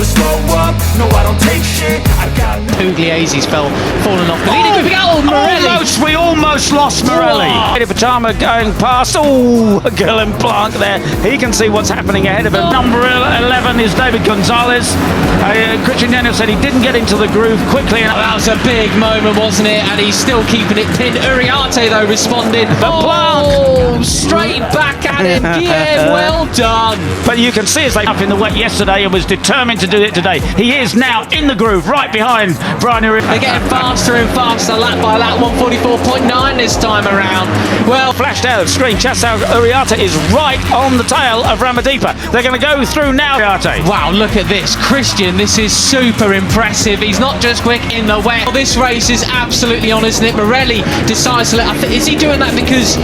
never slow up, no I don't take shit, I got Pugliese's fallen off the lead. We almost lost Morelli. Veda Pratama going past. Oh, a Gillen Plank there. He can see what's happening ahead of him. Number 11 is David Gonzalez. Christian Daniel said he didn't get into the groove quickly. That was a big moment, wasn't it? And he's still keeping it pinned. Uriarte, though, responded. Straight back at him. Yeah, well done. But you can see as they up in the wet yesterday and was determined to do it today. He is now in the groove, right behind Brian Uriarte. They're getting faster and faster, lap by lap. 144.9 this time around. Well, flashed out of screen. Chasao Uriarte is right on the tail of Ramadipa. They're going to go through now. Uriarte. Wow, look at this. Christian, this is super impressive. He's not just quick in the wet. Well, this race is absolutely on, isn't it? Morelli decides to let... Is he doing that because...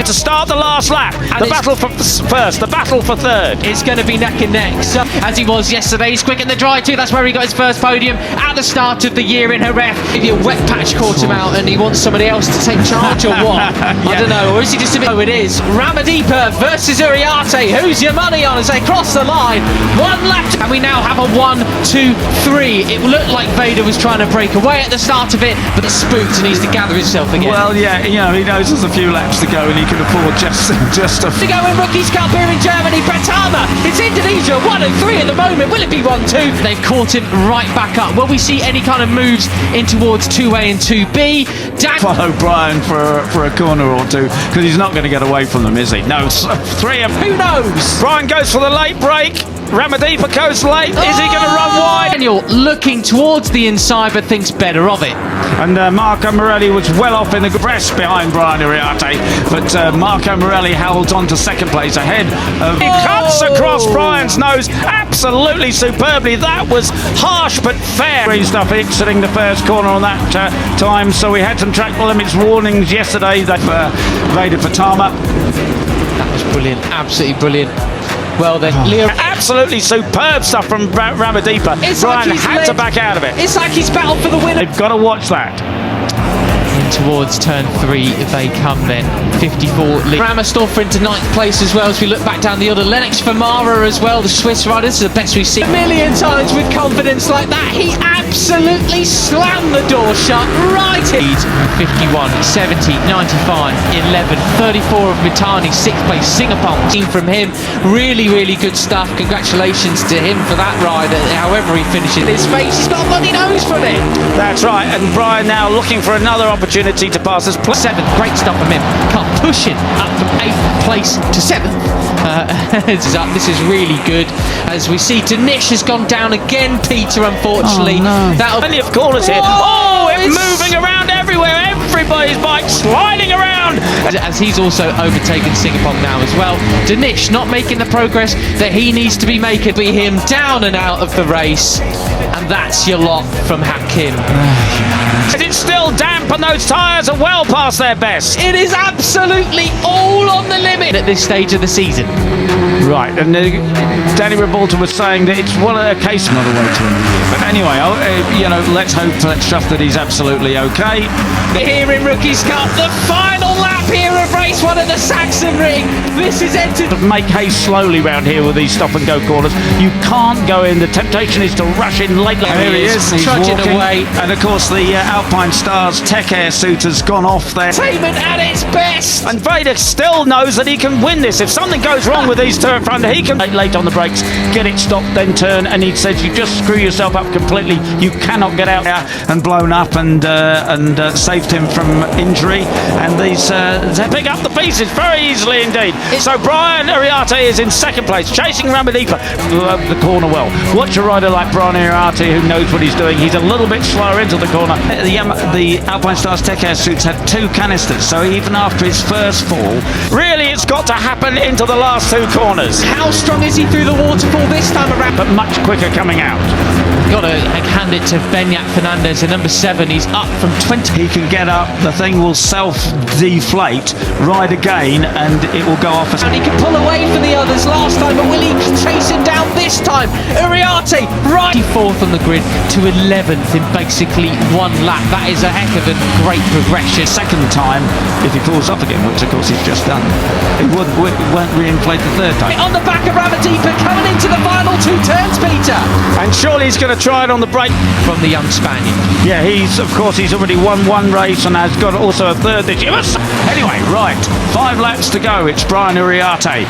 To start the last lap, the battle for first, the battle for third. It's going to be neck and neck. So, as he was yesterday, he's quick in the dry too. That's where he got his first podium at the start of the year in Jerez. Maybe a wet patch caught him out and he wants somebody else to take charge or what? Yeah. I don't know. Or is he just a bit... Oh, it is. Ramadipa versus Uriarte. Who's your money on as they cross the line? One lap. And we now have a 1, 2, 3. It looked like Veda was trying to break away at the start of it, but it's spooked and needs to gather himself again. Well, yeah, you know, he knows there's a few laps to go and he can afford just to go in Rookies Cup here in Germany. Pratama, it's Indonesia, 1 and 3 at the moment. Will it be 1, 2? They've caught him right back up. Will we see any kind of moves in towards 2A and 2B? Follow Brian for a corner or two, because he's not going to get away from them, is he? No, 3 of... Who knows? Brian goes for the late break. Ramadipa goes late. Is he going to run wide? Daniel looking towards the inside, but thinks better of it. And Marco Morelli was well off in the press behind Brian Uriarte, but Marco Morelli held on to second place ahead of... He cuts across Brian's nose absolutely superbly. That was harsh but fair. Green stuff exiting the first corner on that time, so we had some track limits warnings yesterday for Veda Pratama. That was brilliant, absolutely brilliant. Well then, Leo... Absolutely superb stuff from Ramadipa. Brian had to back out of it. It's like he's battled for the winner. They've got to watch that. Towards turn 3 they come then. 54 lead. Ramastoffer into 9th place as well as we look back down the order. Lennox Famara as well, the Swiss rider. This is the best we've seen a million times with confidence like that. He absolutely slammed the door shut right in. 51, 70, 95, 11, 34 of Mitani, 6th place Singapore. From him, really good stuff. Congratulations to him for that ride, however he finishes. His face, he's got a bloody nose from it. That's right, and Brian now looking for another opportunity to pass us. 7th, great stuff from him. Can't push it up from 8th place to 7th. This is really good. As we see, Danish has gone down again, Peter, unfortunately. Oh, no. Plenty of corners here. It's moving around everywhere. Everybody's bike sliding around. As he's also overtaken Singapore now as well. Danish not making the progress that he needs to be making. Be him down and out of the race. And that's your lot from Hakim. It's still damp and those tyres are well past their best. It is absolutely all on the limit at this stage of the season. Right, and Danny Revolta was saying that it's one of their case, not a way to him. But anyway, you know, let's trust that he's absolutely okay. Here in Rookies Cup, the final lap here of race 1 at the Saxon Ring. This is entered. Make haste slowly round here with these stop and go corners. You can't go in. The temptation is to rush in late. There he is. He's trudging away. And of course, the Alpine Stars Tech Air suit has gone off there. Entertainment at its best. And Veda still knows that he can win this. If something goes wrong with these two in front, he can late on the brakes, get it stopped, then turn. And he says you just screw yourself up completely. You cannot get out there and blown up and saved him from injury. And these they pick up the pieces very easily indeed. So Brian Uriarte is in 2nd place, chasing Ramadipa the corner well. Watch a rider like Brian Uriarte who knows what he's doing. He's a little bit slower into the corner. The Alpine Stars Tech Air suits had 2 canisters, so even after his first fall, really it's got to happen into the last 2 corners. How strong is he through the waterfall this time around? But much quicker coming out. Got to hand it to Beñat Fernandez, at number 7. He's up from 20. He can get up, the thing will self-deflate, ride again, and it will go off. And he can pull away from the others last time, but will he chase him down this time? Uriarte, right 4th on the grid to 11th in basically 1 lap. That is a heck of a great progression. Second time, if he falls off again, which of course he's just done, it won't re-inflate the 3rd time. On the back of Ramadipa, coming into the final 2 turns, Peter. Peter. And surely he's going to try it on the break. From the young Spaniard. Yeah, he's already won one race and has got also a third this year. Anyway, right, 5 laps to go. It's Brian Uriarte.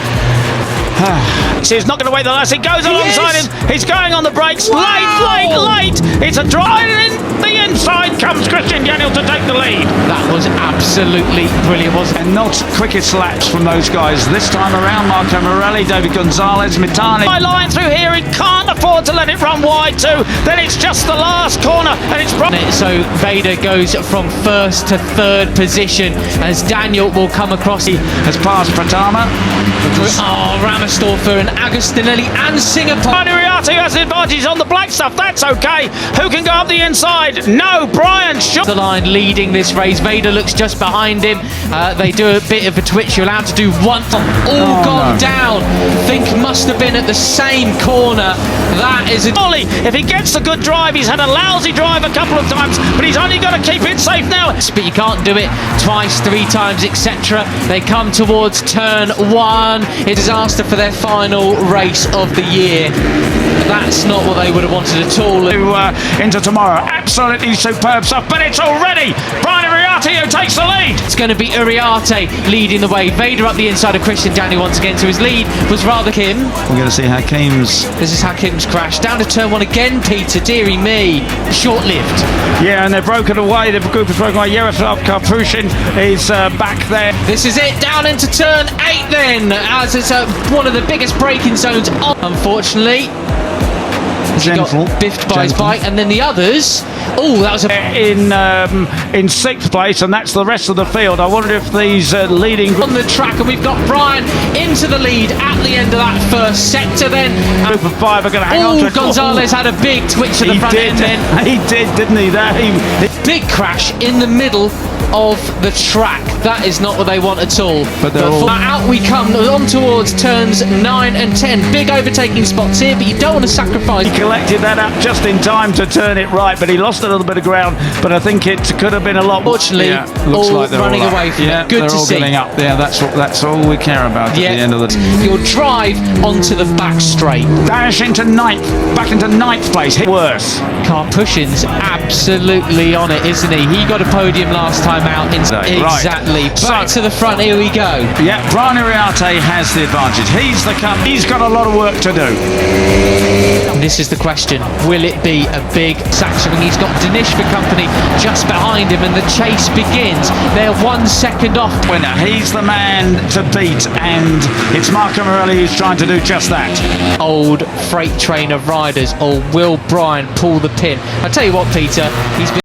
He's not going to wait the last. He goes alongside him. He's going on the brakes. Wow. Late. It's a drive in the inside. Comes Christian Daniel to take the lead. That was absolutely brilliant, wasn't it? And not quickest laps from those guys this time around. Marco Morelli, David Gonzalez, Mitani. My line through here. He can't afford to let it run wide too. Then it's just the last corner, and it's so Veda goes from first to third position as Daniel will come across. He has passed Pratama. Ramersdorfer and Agostinelli and Singapore. Uriarte has the advantage on the black stuff. That's okay. Who can go up the inside? No, Brian shot the line leading this race. Veda looks just behind him. They do a bit of a twitch. You're allowed to do one. All gone down. Think must have been at the same corner. That is a Ollie. If he gets a good drive, he's had a lousy drive a couple of times, but he's only got to keep it safe now. But you can't do it twice, 3 times, etc. They come towards turn 1. A disaster for their final race of the year. That's not what they would have wanted at all. Into tomorrow. Absolutely superb stuff, but it's already Brian Uriarte who takes the lead. It's going to be Uriarte leading the way. Veda up the inside of Christian Daniel once again, so his lead was rather Kim. We're going to see Hakim's. This is Hakim's crash. Down to turn 1 again, Peter. Deary me. Short-lived. Yeah, and they're broken away. The group is broken away. Yaroslav Karpushin is back there. This is it. Down into turn 8 then, as it's one of the biggest braking zones. Unfortunately, he got biffed by his bike, and then the others. Oh, that was in 6th place, and that's the rest of the field. I wonder if these leading on the track, and we've got Brian into the lead at the end of that first sector. Then group of 5 are going to hang on to it. Gonzalez had a big twitch at the front end. Then he did, didn't he? Big crash in the middle of the track. That is not what they want at all. But out we come on towards turns 9 and 10. Big overtaking spots here, but you don't want to sacrifice. He collected that up just in time to turn it right, but he lost a little bit of ground. But I think it could have been a lot more. Fortunately, looks all like they're running away from it. Good to see. Getting up. Yeah, that's all we care about at the end of the day. Your drive onto the back straight. Dash into 9th, back into 9th place. Worse. Karpushin's absolutely on it, isn't he? He got a podium last time out. Exactly. Right. Back to the front. Here we go. Yeah, Brian Uriarte has the advantage. He's got a lot of work to do. This is the question. Will it be a big section? He's got Danish for company just behind him, and the chase begins. They're 1 second off. Winner. He's the man to beat, and it's Marco Morelli who's trying to do just that. Old freight train of riders, or will Brian pull the pin? I tell you what, Peter, he's been